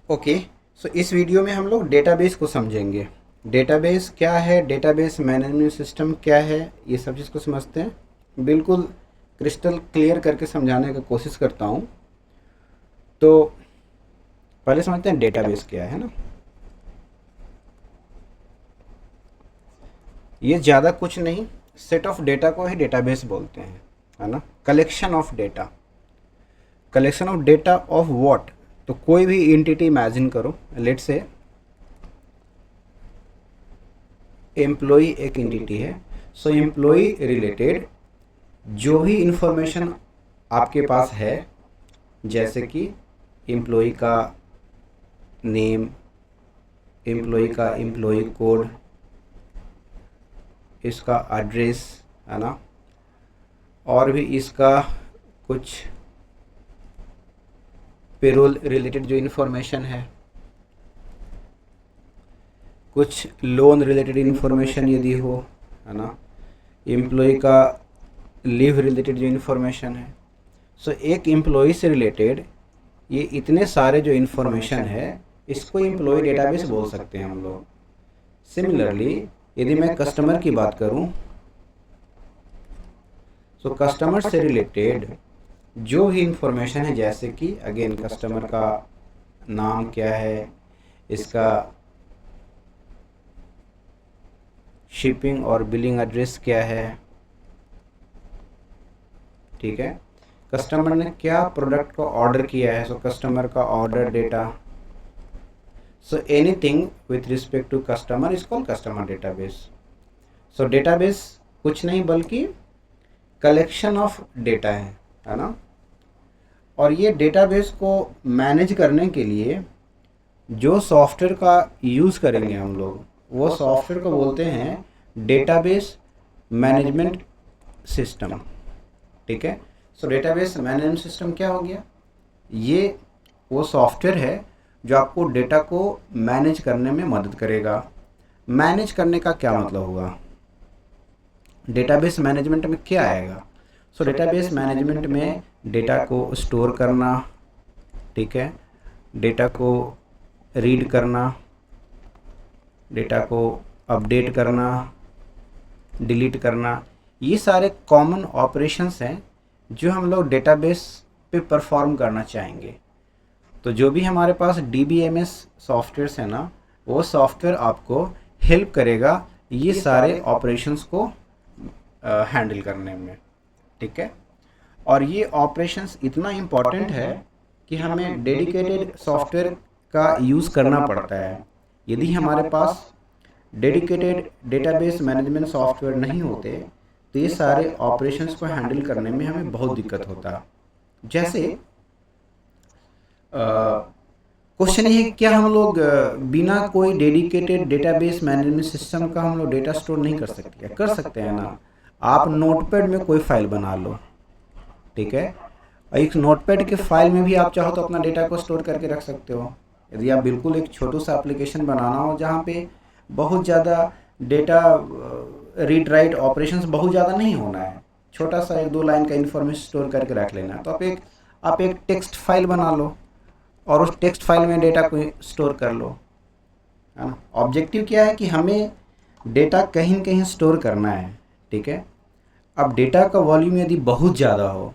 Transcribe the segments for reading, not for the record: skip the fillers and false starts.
Okay. सो इस video में हम लोग डेटाबेस को समझेंगे। डेटाबेस क्या है, डेटाबेस मैनेजमेंट सिस्टम क्या है, ये सब चीज़ को समझते हैं। बिल्कुल क्रिस्टल क्लियर करके समझाने की कोशिश करता हूँ। तो पहले समझते हैं डेटाबेस क्या है ना। ये ज़्यादा कुछ नहीं, सेट ऑफ डेटा को ही डेटाबेस बोलते हैं, है ना। Collection of data, collection of data of what. तो कोई भी एंटिटी इमेजिन करो, लेट से एम्प्लॉय एक एंटिटी है। सो एम्प्लॉय रिलेटेड जो भी इंफॉर्मेशन आपके पास है, जैसे कि एम्प्लॉय का नेम, एम्प्लॉय का एम्प्लॉय कोड, इसका एड्रेस, है ना, और भी इसका कुछ पेरोल रिलेटेड जो इन्फॉर्मेशन है, कुछ लोन रिलेटेड इन्फॉर्मेशन यदि हो, है ना, एम्प्लॉय का लीव रिलेटेड जो इन्फॉर्मेशन है। सो एक एम्प्लॉय से रिलेटेड ये इतने सारे जो इन्फॉर्मेशन है, इसको एम्प्लॉय डेटाबेस बोल सकते हैं हम लोग। सिमिलरली यदि मैं कस्टमर की बात करूं, सो कस्टमर से रिलेटेड जो भी इंफॉर्मेशन है, जैसे कि अगेन कस्टमर का नाम क्या है, इसका शिपिंग और बिलिंग एड्रेस क्या है, ठीक है, कस्टमर ने क्या प्रोडक्ट को ऑर्डर किया है, सो कस्टमर का order data. So anything with respect to customer is called customer database. So database कुछ नहीं बल्कि कलेक्शन ऑफ डेटा है ना। और ये डेटाबेस को मैनेज करने के लिए जो सॉफ्टवेयर का यूज़ करेंगे हम लोग, वो सॉफ्टवेयर को बोलते हैं डेटाबेस मैनेजमेंट सिस्टम, ठीक है। सो डेटाबेस मैनेजमेंट सिस्टम क्या हो गया, ये वो सॉफ्टवेयर है जो आपको डेटा को मैनेज करने में मदद करेगा। मैनेज करने का क्या मतलब हुआ, डेटाबेस मैनेजमेंट में क्या आएगा। सो डेटाबेस मैनेजमेंट में डेटा को स्टोर करना, ठीक है, डेटा को रीड करना, डेटा को अपडेट करना, डिलीट करना, ये सारे कॉमन ऑपरेशंस हैं जो हम लोग डेटाबेस पे परफॉर्म करना चाहेंगे। तो जो भी हमारे पास DBMS सॉफ्टवेयर्स है ना, वो सॉफ्टवेयर आपको हेल्प करेगा ये सारे ऑपरेशंस को हैंडल करने में, ठीक है। और ये ऑपरेशंस इतना इम्पॉर्टेंट है कि हमें डेडिकेटेड सॉफ्टवेयर का यूज़ करना पड़ता है। यदि हमारे पास डेडिकेटेड डेटाबेस मैनेजमेंट सॉफ्टवेयर नहीं होते तो ये सारे ऑपरेशंस को हैंडल करने में हमें बहुत दिक्कत होता। जैसे क्वेश्चन ये है, क्या हम लोग बिना कोई डेडिकेटेड डेटाबेस मैनेजमेंट सिस्टम का हम लोग डेटा स्टोर नहीं कर सकते? क्या कर सकते हैं ना। आप नोटपैड में कोई फाइल बना लो, ठीक है, और एक नोटपैड के फाइल में भी आप चाहो तो अपना डेटा को स्टोर करके रख सकते हो। यदि आप बिल्कुल एक छोटू सा एप्लीकेशन बनाना हो जहाँ पे बहुत ज़्यादा डेटा रीड राइट ऑपरेशंस बहुत ज़्यादा नहीं होना है, छोटा सा 1-2 लाइन का इन्फॉर्मेशन स्टोर करके रख लेना है, तो आप एक टेक्स्ट फाइल बना लो और उस टेक्स्ट फाइल में डेटा को स्टोर कर लो, है ना। ऑब्जेक्टिव क्या है कि हमें डेटा कहीं न कहीं स्टोर करना है, ठीक है। अब डेटा का वॉल्यूम यदि बहुत ज़्यादा हो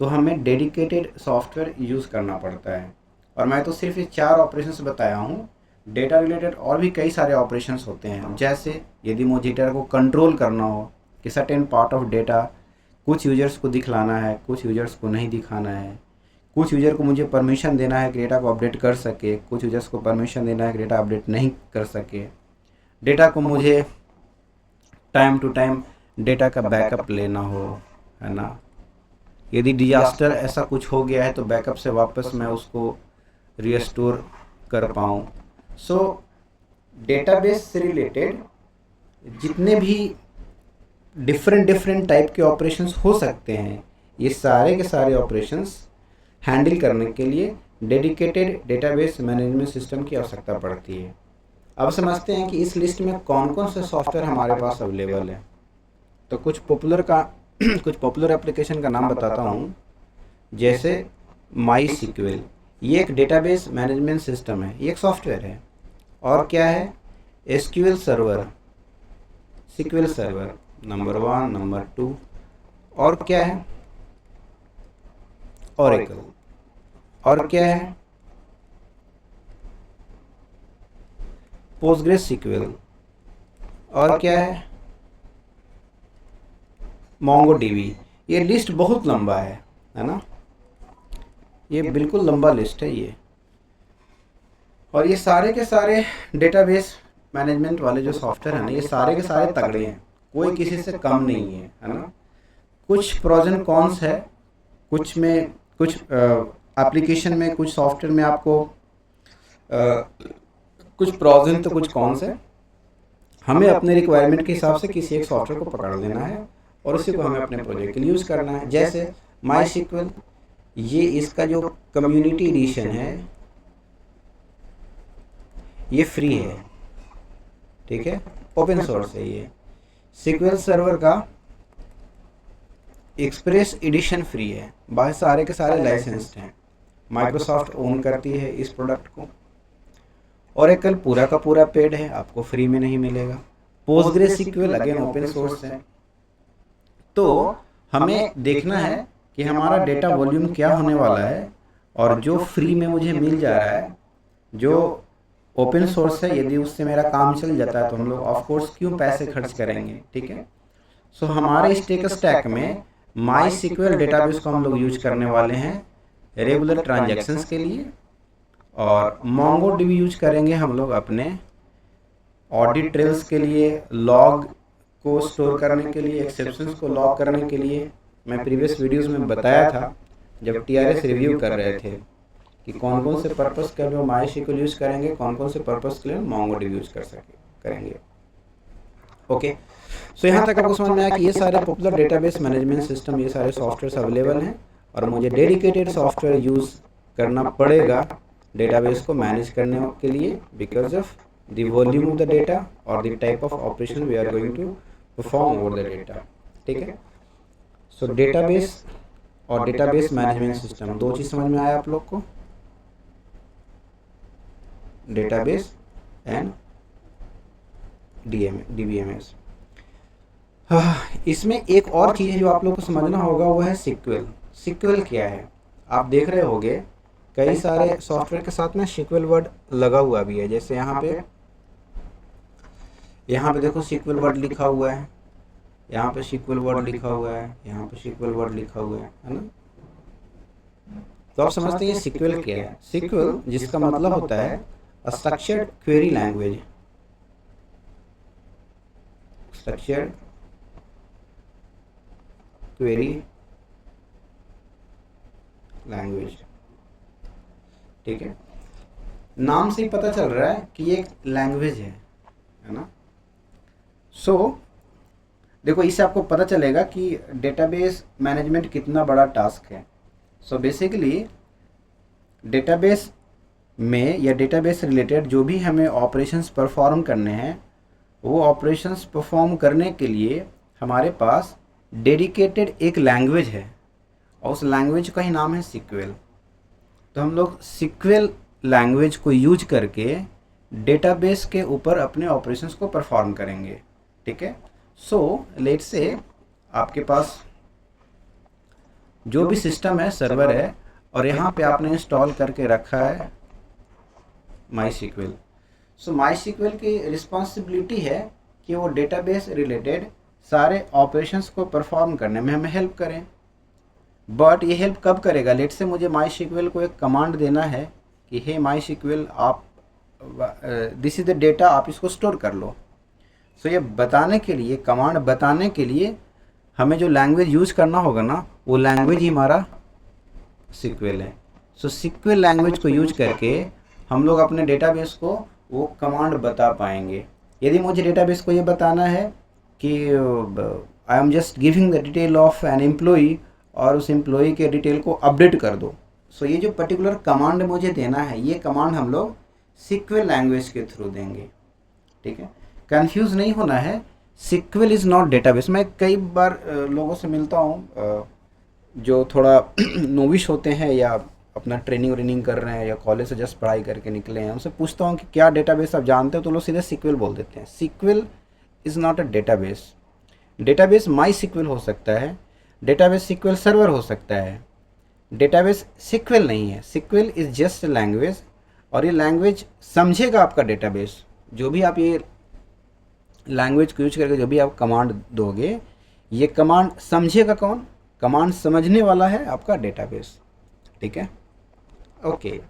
तो हमें डेडिकेटेड सॉफ्टवेयर यूज़ करना पड़ता है। और मैं तो सिर्फ ये 4 ऑपरेशंस बताया हूँ, डेटा रिलेटेड और भी कई सारे ऑपरेशंस होते हैं। जैसे यदि मुझे डेटा को कंट्रोल करना हो कि सर्टेन पार्ट ऑफ डेटा कुछ यूजर्स को दिखलाना है, कुछ यूजर्स को नहीं दिखाना है, कुछ यूजर को मुझे परमिशन देना है कि डेटा को अपडेट कर सके, कुछ यूजर्स को परमिशन देना है कि डेटा अपडेट नहीं कर सके, डेटा को मुझे टाइम टू टाइम डेटा का बैकअप लेना हो, है ना। यदि डिजास्टर ऐसा कुछ हो गया है तो बैकअप से वापस मैं उसको रिस्टोर कर पाऊँ। सो डेटाबेस से रिलेटेड जितने भी डिफरेंट टाइप के ऑपरेशंस हो सकते हैं, ये सारे के सारे ऑपरेशंस हैंडल करने के लिए डेडिकेटेड डेटाबेस मैनेजमेंट सिस्टम की आवश्यकता पड़ती है। अब समझते हैं कि इस लिस्ट में कौन कौन से सॉफ्टवेयर हमारे पास अवेलेबल है। तो कुछ पॉपुलर एप्लीकेशन का नाम बताता हूँ, जैसे माई सिक्वेल, ये एक डेटाबेस मैनेजमेंट सिस्टम है, ये एक सॉफ्टवेयर है। और क्या है? SQL server, SQL server number 1, number 2। और क्या है? ओरेकल। और क्या है? Postgres SQL. और क्या है? Mongo dB. ये लिस्ट बहुत लंबा है ना? ये बिल्कुल लंबा लिस्ट है ये। और ये सारे के सारे डेटाबेस मैनेजमेंट वाले जो सॉफ्टवेयर हैं ना, ये सारे के सारे तगड़े हैं, कोई किसी से कम नहीं है ना? कुछ प्रोज एंड कॉन्स है, कुछ में कुछ एप्लीकेशन में, कुछ सॉफ्टवेयर में आपको कुछ प्रोज हैं तो कुछ कॉन्स है। हमें अपने रिक्वायरमेंट के हिसाब से किसी एक सॉफ्टवेयर को पकड़ लेना है और उसी को हमें अपने प्रोजेक्ट के लिए यूज़ करना है। जैसे माई सीक्वल, ये इसका जो कम्युनिटी एडिशन है ये फ्री है, ठीक है, ओपन सोर्स है ये। सीक्वल सर्वर का एक्सप्रेस एडिशन फ्री है, बाकी सारे के सारे लाइसेंस्ड हैं। माइक्रोसॉफ्ट ओन करती है इस प्रोडक्ट को। ओरेकल पूरा का पूरा पेड है, आपको फ्री में नहीं मिलेगा। Postgres SQL again open source है। तो हमें देखना है कि हमारा डेटा वॉल्यूम क्या होने वाला है, और जो फ्री में मुझे मिल जा रहा है, जो ओपन सोर्स है, यदि उससे मेरा काम चल जाता है तो हम लोग ऑफ कोर्स क्यों पैसे खर्च करेंगे, ठीक है। सो हमारे स्टेक स्टैक में माई सीक्वल डेटाबेस को हम लोग यूज करने वाले हैं रेगुलर ट्रांजैक्शंस के लिए, और मोंगो डीबी यूज करेंगे हम लोग अपने ऑडिट ट्रेल्स के लिए, लॉग को स्टोर करने के लिए, एक्सेप्शंस को लॉग करने के लिए। मैं प्रीवियस वीडियोस में बताया था जब टीआरएस रिव्यू कर रहे थे कि कौन कौन से पर्पस के लिए माई सीक्वल यूज करेंगे, कौन कौन से पर्पस के लिए मोंगो डीबी यूज करेंगे। ओके, सो यहाँ तक आपको समझ में आया कि ये सारे पॉपुलर डेटाबेस मैनेजमेंट सिस्टम, ये सारे सॉफ्टवेयर अवेलेबल हैं, और मुझे डेडिकेटेड सॉफ्टवेयर यूज़ करना पड़ेगा डेटाबेस को मैनेज करने के लिए, because of the volume of the data और the type of operation we are going to perform over the data, ठीक है। सो डेटाबेस और डेटाबेस मैनेजमेंट सिस्टम, दो चीज़ समझ में आया आप लोग को, डेटाबेस एंड डीबीएमएस। इसमें एक और चीज़ है जो आप लोग को समझना होगा, वो है सीक्वल। सीक्वल क्या है? आप देख रहे होंगे कई सारे सॉफ्टवेयर के साथ में सीक्वल वर्ड लगा हुआ भी है। जैसे यहाँ पे देखो सीक्वल वर्ड लिखा हुआ है, यहाँ पे सीक्वल वर्ड लिखा हुआ है, यहाँ पे सीक्वल वर्ड लिखा हुआ है ना? तो आप समझते हैं ये सीक्वल क्या है? सीक्वल जिसका मतलब होता है structured query language, structured query language, ठीक है। नाम से ही पता चल रहा है कि ये एक लैंग्वेज है ना? सो देखो, इससे आपको पता चलेगा कि डेटाबेस मैनेजमेंट कितना बड़ा टास्क है। सो बेसिकली डेटाबेस में या डेटाबेस रिलेटेड जो भी हमें ऑपरेशंस परफॉर्म करने हैं, वो ऑपरेशंस परफॉर्म करने के लिए हमारे पास डेडिकेटेड एक लैंग्वेज है, और उस लैंग्वेज का ही नाम है सीक्वल। तो हम लोग सीक्वल लैंग्वेज को यूज करके डेटाबेस के ऊपर अपने ऑपरेशंस को परफॉर्म करेंगे, ठीक है। सो लेट्स से आपके पास जो भी सिस्टम है, सर्वर है, और यहाँ पे आपने इंस्टॉल करके रखा है माई सीक्वल। सो माई सीक्वल की रिस्पॉन्सिबिलिटी है कि वो डेटाबेस रिलेटेड सारे ऑपरेशंस को परफॉर्म करने में हमें हेल्प करें। बट ये हेल्प कब करेगा? लेट से मुझे माई सीक्वल को एक कमांड देना है कि हे माई सीक्वल, आप दिस इज़ द डेटा, आप इसको स्टोर कर लो। सो ये बताने के लिए, कमांड बताने के लिए हमें जो लैंग्वेज यूज़ करना होगा ना, वो लैंग्वेज ही हमारा सीक्वल है। सो सीक्वल लैंग्वेज को यूज करके हम लोग अपने डेटाबेस को वो कमांड बता पाएंगे। यदि मुझे डेटाबेस को ये बताना है कि I am just giving the detail of an employee, और उस एम्प्लॉई के डिटेल को अपडेट कर दो, सो ये जो पर्टिकुलर कमांड मुझे देना है, ये कमांड हम लोग सीक्वल लैंग्वेज के थ्रू देंगे, ठीक है। कंफ्यूज नहीं होना है, सीक्वल इज़ नॉट डेटाबेस। मैं कई बार लोगों से मिलता हूँ जो थोड़ा नोविश होते हैं या अपना ट्रेनिंग कर रहे हैं या कॉलेज से जस्ट पढ़ाई करके निकले हैं, उनसे पूछता हूँ कि क्या डेटाबेस आप जानते हो, तो लोग सीधे सीक्वल बोल देते हैं। SQL is not a database. Database MySQL हो सकता है, डेटाबेस सीक्वल सर्वर हो सकता है, डेटाबेस सीक्वल नहीं है। सीक्वल इज़ जस्ट लैंग्वेज, और ये लैंग्वेज समझेगा आपका डेटाबेस। जो भी आप ये लैंग्वेज को यूज करके जो भी आप कमांड दोगे, ये कमांड समझेगा कौन? कमांड समझने वाला है आपका डेटाबेस। ठीक है, ओके।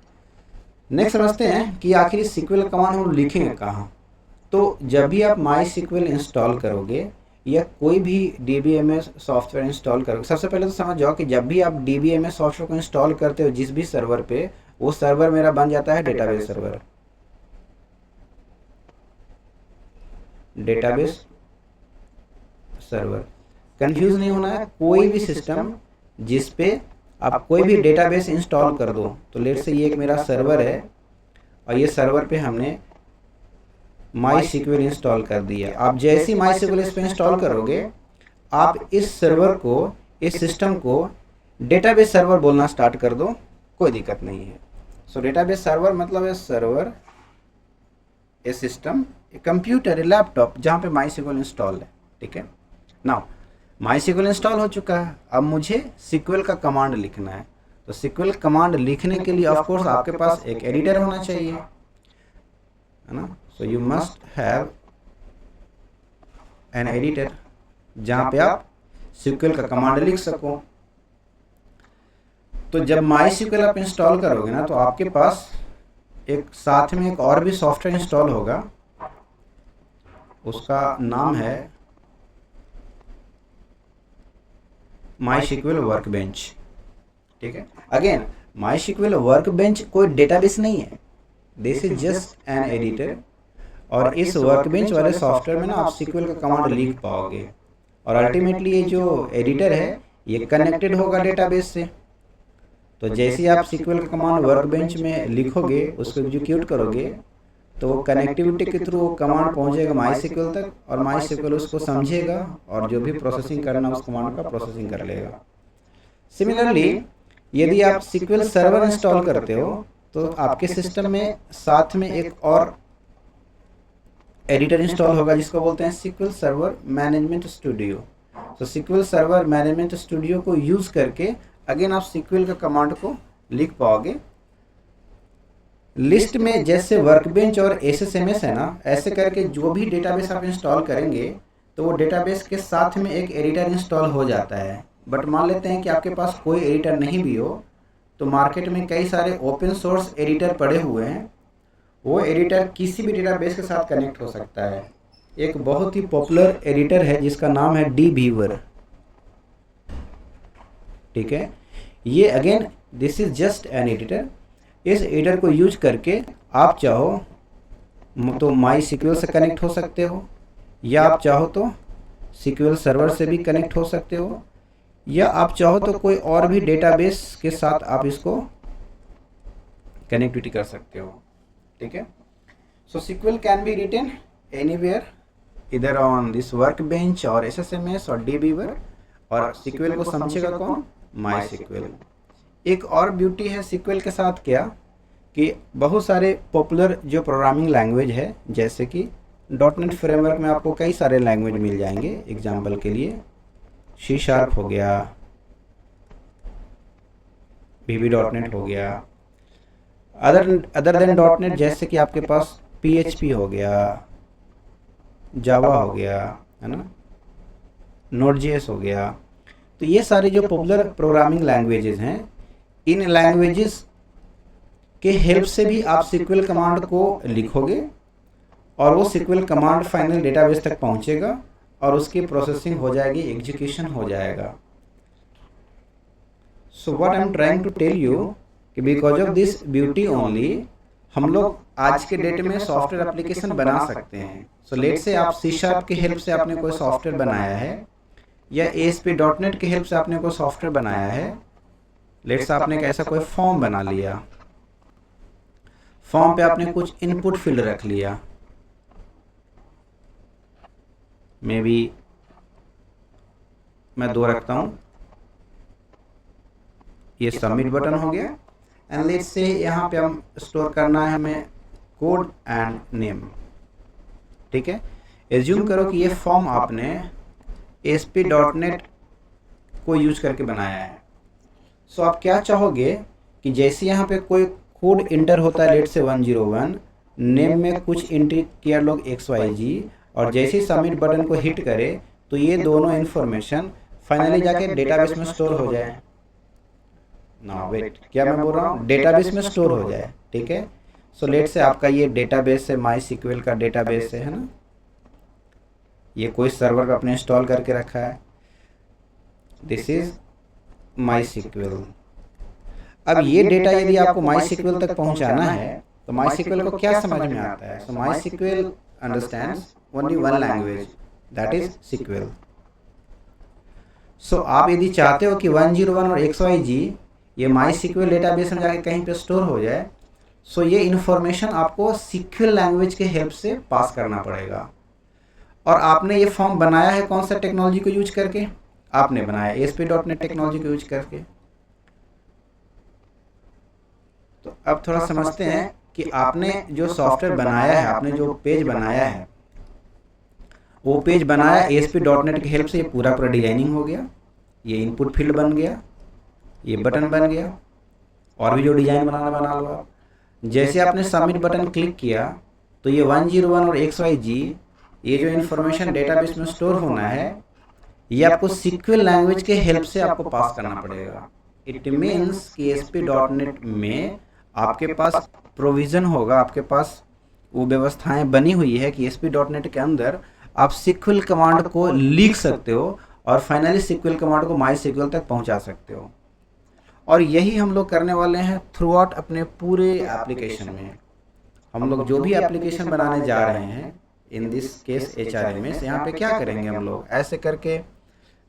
नेक्स्ट समझते हैं कि आखिर सीक्वल कमांड हम लिखेंगे कहाँ। तो जब भी आप माई सीक्वल इंस्टॉल करोगे या कोई भी DBMS सॉफ्टवेयर इंस्टॉल करोगे, सबसे पहले तो समझ जाओ कि जब भी आप DBMS सॉफ्टवेयर को इंस्टॉल करते हो जिस भी सर्वर पे, वो सर्वर मेरा बन जाता है database server. Database server, confuse नहीं होना है। कोई भी सिस्टम जिस पे आप कोई भी डेटाबेस इंस्टॉल कर दो, तो लेट से ये एक मेरा सर्वर है और ये सर्वर पे हमने माई सीक्वल इंस्टॉल कर दिया। आप जैसे ही माई सीक्वल इस पर इंस्टॉल करोगे, आप इस सर्वर को, इस सिस्टम को डेटाबेस सर्वर बोलना स्टार्ट कर दो, कोई दिक्कत नहीं है। सो डेटाबेस सर्वर मतलब है server, A system, a computer, A laptop जहाँ पे माई सीक्वल इंस्टॉल है। ठीक है, नाउ माई सीक्वल इंस्टॉल हो चुका है, अब मुझे सीक्वल का कमांड लिखना है। तो सीक्वल कमांड लिखने के लिए ऑफ कोर्स आपके पास एक एडिटर होना चाहिए, है ना। So you must have an editor जहाँ पे आप सीक्वल का कमांड लिख सको। तो जब माई सीक्वल आप इंस्टॉल करोगे ना, तो आपके पास एक साथ में एक और भी सॉफ्टवेयर इंस्टॉल होगा, उसका नाम है माई सीक्वल वर्कबेंच। ठीक है, अगेन माई सीक्वल वर्कबेंच कोई डेटाबेस नहीं है, this is just an editor. और इस वर्कबेंच वाले सॉफ्टवेयर में ना आप सीक्वल का कमांड लिख पाओगे, और अल्टीमेटली ये जो एडिटर है ये कनेक्टेड होगा डेटाबेस से। तो जैसे ही आप सीक्वल का कमांड वर्कबेंच में लिखोगे, उसको एग्जीक्यूट करोगे, तो वो कनेक्टिविटी के थ्रू वो कमांड पहुंचेगा माई सीक्वल तक, और माई सीक्वल उसको समझेगा और जो भी प्रोसेसिंग करना उस कमांड का प्रोसेसिंग कर लेगा। सिमिलरली यदि आप सीक्वल सर्वर इंस्टॉल करते हो, तो आपके सिस्टम में साथ में एक और एडिटर इंस्टॉल होगा जिसको बोलते हैं सीक्वल सर्वर मैनेजमेंट स्टूडियो। तो सीक्वल सर्वर मैनेजमेंट स्टूडियो को यूज़ करके अगेन आप सीक्वल का कमांड को लिख पाओगे। लिस्ट में जैसे वर्कबेंच और SSMS है ना, ऐसे करके जो भी डेटाबेस आप इंस्टॉल करेंगे, तो वो डेटाबेस के साथ में एक एडिटर इंस्टॉल हो जाता है। बट मान लेते हैं कि आपके पास कोई एडिटर नहीं भी हो, तो मार्केट में कई सारे ओपन सोर्स एडिटर पड़े हुए हैं, वो एडिटर किसी भी डेटाबेस के साथ कनेक्ट हो सकता है। एक बहुत ही पॉपुलर एडिटर है जिसका नाम है dbeaver। ठीक है, ये again this is just an editor. इस एडिटर को यूज करके आप चाहो तो माई सीक्वल से कनेक्ट हो सकते हो, या आप चाहो तो सीक्वल सर्वर से भी कनेक्ट हो सकते हो, या आप चाहो तो कोई और भी डेटाबेस के साथ आप इसको कनेक्टिविटी कर सकते हो। ठीक है, so SQL can be written anywhere, इधर ऑन दिस वर्कबेंच और SSMS और dbeaver, और सीक्वल को समझेगा कौन? MySQL. एक और ब्यूटी है सीक्वल के साथ क्या, कि बहुत सारे पॉपुलर जो प्रोग्रामिंग लैंग्वेज है, जैसे कि .NET फ्रेमवर्क में आपको कई सारे लैंग्वेज मिल जाएंगे। एग्जाम्पल के लिए C# हो गया, VB.NET हो गया, अदर देन .NET जैसे कि आपके पास PHP हो गया, जावा हो गया, है ना, Node.js हो गया। तो ये सारे जो पॉपुलर प्रोग्रामिंग लैंग्वेजेस हैं, इन लैंग्वेजेस के हेल्प से भी आप सीक्वल कमांड को लिखोगे, और वो सीक्वल कमांड फाइनल डेटाबेस तक पहुंचेगा और उसकी प्रोसेसिंग हो जाएगी, एग्जीक्यूशन हो जाएगा। So what I am trying to tell you कि because of this beauty only हम लोग आज के डेट में सॉफ्टवेयर एप्लीकेशन बना सकते हैं। सो लेट से आप C# की हेल्प से आपने कोई सॉफ्टवेयर बनाया है, या ASP.NET की हेल्प से आपने कोई सॉफ्टवेयर बनाया है। लेट से आपने ऐसा कोई फॉर्म बना लिया, फॉर्म पे आपने कुछ इनपुट फील्ड रख लिया, मे बी मैं 2 रखता हूँ, ये सबमिट बटन हो गया, एंड लेट्स से यहाँ पे हम स्टोर करना है हमें कोड एंड नेम, ठीक है। एज्यूम करो कि ये फॉर्म आपने ASP.NET को यूज करके बनाया है। सो आप क्या चाहोगे कि जैसे यहाँ पे कोई कोड इंटर होता है, लेट से 101, नेम में कुछ एंट्री किया लोग XYZ, और जैसे ही सबमिट बटन को हिट करे तो ये दोनों इन्फॉर्मेशन फाइनली जाके डेटाबेस में स्टोर हो जाए। ना वेट, क्या मैं बोल रहा हूँ, डेटाबेस में स्टोर हो जाए, ठीक है। सो लेट से आपका ये डेटाबेस है, MySQL का डेटाबेस है ना, ये कोई सर्वर पे आपने इंस्टॉल करके रखा है, दिस इज MySQL। अब ये डेटा यदि आपको MySQL तक पहुंचाना है तो MySQL को क्या समझ में आता है? सो MySQL understands only one language, that is SQL। सो आप यदि चाहते हो कि 101 और XYZ ये MySQL डेटाबेस में जाके कहीं पे स्टोर हो जाए, सो ये इन्फॉर्मेशन आपको SQL लैंग्वेज के हेल्प से पास करना पड़ेगा। और आपने ये फॉर्म बनाया है कौन सा टेक्नोलॉजी को यूज करके? आपने बनाया ASP.NET टेक्नोलॉजी को यूज करके। तो अब थोड़ा समझते हैं कि आपने जो सॉफ्टवेयर बनाया है, आपने जो पेज बनाया है, वो पेज बनाया ASP.NET की हेल्प से, ये पूरा डिजाइनिंग हो गया, ये इनपुट फील्ड बन गया, ये बटन बन गया, और भी जो डिजाइन बनाना बना लो आप। जैसे आपने सबमिट बटन क्लिक किया तो ये 101 और XYZ ये जो इन्फॉर्मेशन डेटाबेस में स्टोर होना है, ये आपको SQL लैंग्वेज के हेल्प से आपको पास करना पड़ेगा। इट मीन्स कि ASP.NET में आपके पास प्रोविज़न होगा, आपके पास वो व्यवस्थाएं बनी हुई है कि ASP.NET के अंदर आप SQL कमांड को लिख सकते हो और फाइनली SQL कमांड को MySQL तक पहुंचा सकते हो। और यही हम लोग करने वाले हैं थ्रू आउट अपने पूरे एप्लीकेशन में। हम लोग जो भी एप्लीकेशन बनाने जा रहे हैं, इन दिस केस HRMS, यहाँ पे क्या करेंगे हम लोग, ऐसे करके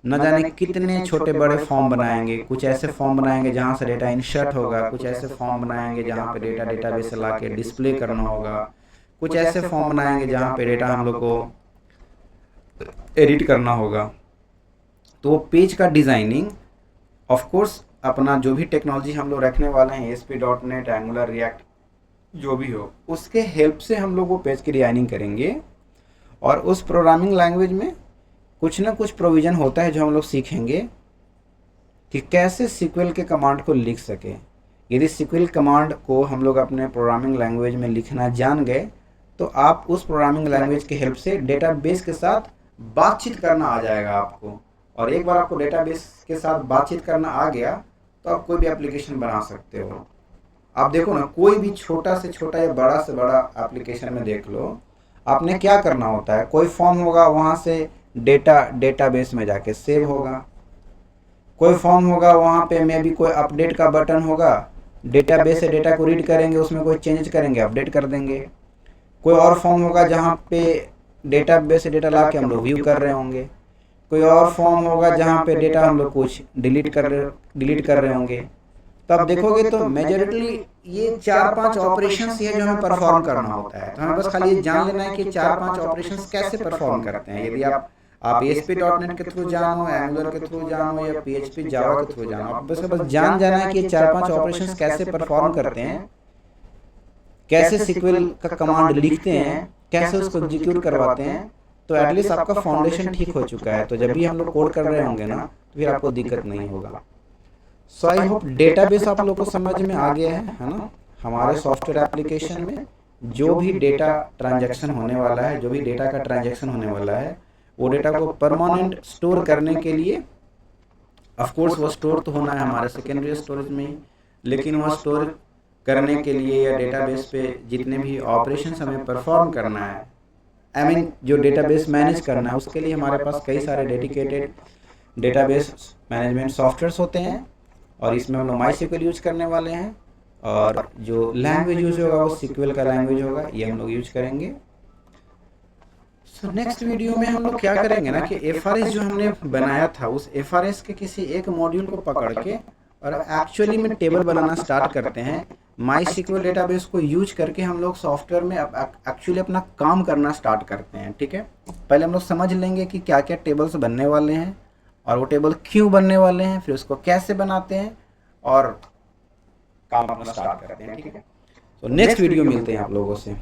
न जाने कितने छोटे बड़े फॉर्म बनाएंगे। कुछ ऐसे फॉर्म बनाएंगे जहाँ से डेटा इंसर्ट होगा, कुछ ऐसे फॉर्म बनाएंगे जहाँ पे डेटा डेटाबेस से ला के डिस्प्ले करना होगा, कुछ ऐसे फॉर्म बनाएंगे जहाँ पे डेटा हम लोग को एडिट करना होगा। तो पेज का डिज़ाइनिंग ऑफ कोर्स अपना जो भी टेक्नोलॉजी हम लोग रखने वाले हैं, ASP.NET, Angular, React जो भी हो, उसके हेल्प से हम लोग वो पेज की डिज़ाइनिंग करेंगे। और उस प्रोग्रामिंग लैंग्वेज में कुछ ना कुछ प्रोविज़न होता है जो हम लोग सीखेंगे कि कैसे SQL के कमांड को लिख सके। यदि SQL कमांड को हम लोग अपने प्रोग्रामिंग लैंग्वेज में लिखना जान गए तो आप उस प्रोग्रामिंग लैंग्वेज के हेल्प से डेटाबेस के साथ बातचीत करना आ जाएगा आपको। और एक बार आपको डेटाबेस के साथ बातचीत करना आ गया तो आप कोई भी एप्लीकेशन बना सकते हो। आप देखो ना, कोई भी छोटा से छोटा या बड़ा से बड़ा एप्लीकेशन में देख लो, आपने क्या करना होता है, कोई फॉर्म होगा, वहाँ से डेटा डेटाबेस में जाके सेव होगा, कोई फॉर्म होगा वहाँ पे मे भी कोई अपडेट का बटन होगा, डेटाबेस से डेटा को रीड करेंगे, उसमें कोई चेंज करेंगे, अपडेट कर देंगे। कोई और फॉर्म होगा जहाँ पे डेटाबेस से डेटा ला के हम लोग व्यू कर रहे होंगे, कोई और फॉर्म होगा जहाँ पे डेटा हम लोग कुछ डिलीट कर रहे होंगे। तो आप देखोगे तो मेजॉरिटली ये 4-5 ऑपरेशंस है जो हमें परफॉर्म करना होता है। तो हमें बस खाली ये जान लेना है कि 4-5 ऑपरेशंस कैसे परफॉर्म करते हैं। यदि आप ASP.NET के थ्रू जानो, Angular के थ्रू जानो या PHP जावा के थ्रू जानो, आप बस जान जाना है कि 4-5 ऑपरेशंस कैसे परफॉर्म करते हैं, कैसे SQL का कमांड लिखते हैं, कैसे उसको एग्जीक्यूट करवाते हैं। तो एटलीस्ट आपका फाउंडेशन ठीक हो चुका है। तो जब भी हम लोग कोड कर रहे होंगे ना, तो फिर आपको दिक्कत नहीं होगा। सो आई होप डेटाबेस आप लोग को समझ में आ गया है ना। हमारे सॉफ्टवेयर एप्लीकेशन में जो भी डेटा ट्रांजैक्शन होने वाला है, जो भी डेटा का ट्रांजैक्शन होने वाला है, वो डेटा को परमानेंट स्टोर करने के लिए ऑफ कोर्स वो स्टोर तो होना है हमारे सेकेंडरी स्टोरेज में ही, लेकिन वो स्टोर करने के लिए या डेटाबेस पे जितने भी ऑपरेशंस हमें परफॉर्म करना है, आई मीन जो डेटाबेस मैनेज करना है, उसके लिए हमारे पास कई सारे डेडिकेटेड डेटाबेस मैनेजमेंट सॉफ्टवेयर्स होते हैं। और इसमें हम लोग MySQL यूज करने वाले हैं, और जो लैंग्वेज यूज होगा वो SQL का लैंग्वेज होगा, ये हम लोग यूज करेंगे। सो नेक्स्ट वीडियो में हम लोग क्या करेंगे ना कि FRS जो हमने बनाया था, उस FRS के किसी एक मॉड्यूल को पकड़ के और एक्चुअली में टेबल बनाना स्टार्ट करते हैं। MySQL डेटाबेस को यूज करके हम लोग सॉफ्टवेयर में एक्चुअली अपना काम करना स्टार्ट करते हैं। ठीक है, पहले हम लोग समझ लेंगे कि क्या क्या टेबल्स बनने वाले हैं और वो टेबल क्यों बनने वाले हैं, फिर उसको कैसे बनाते हैं, और काम अपना स्टार्ट करते हैं। ठीक है, तो नेक्स्ट वीडियो मिलते हैं आप लोगों से।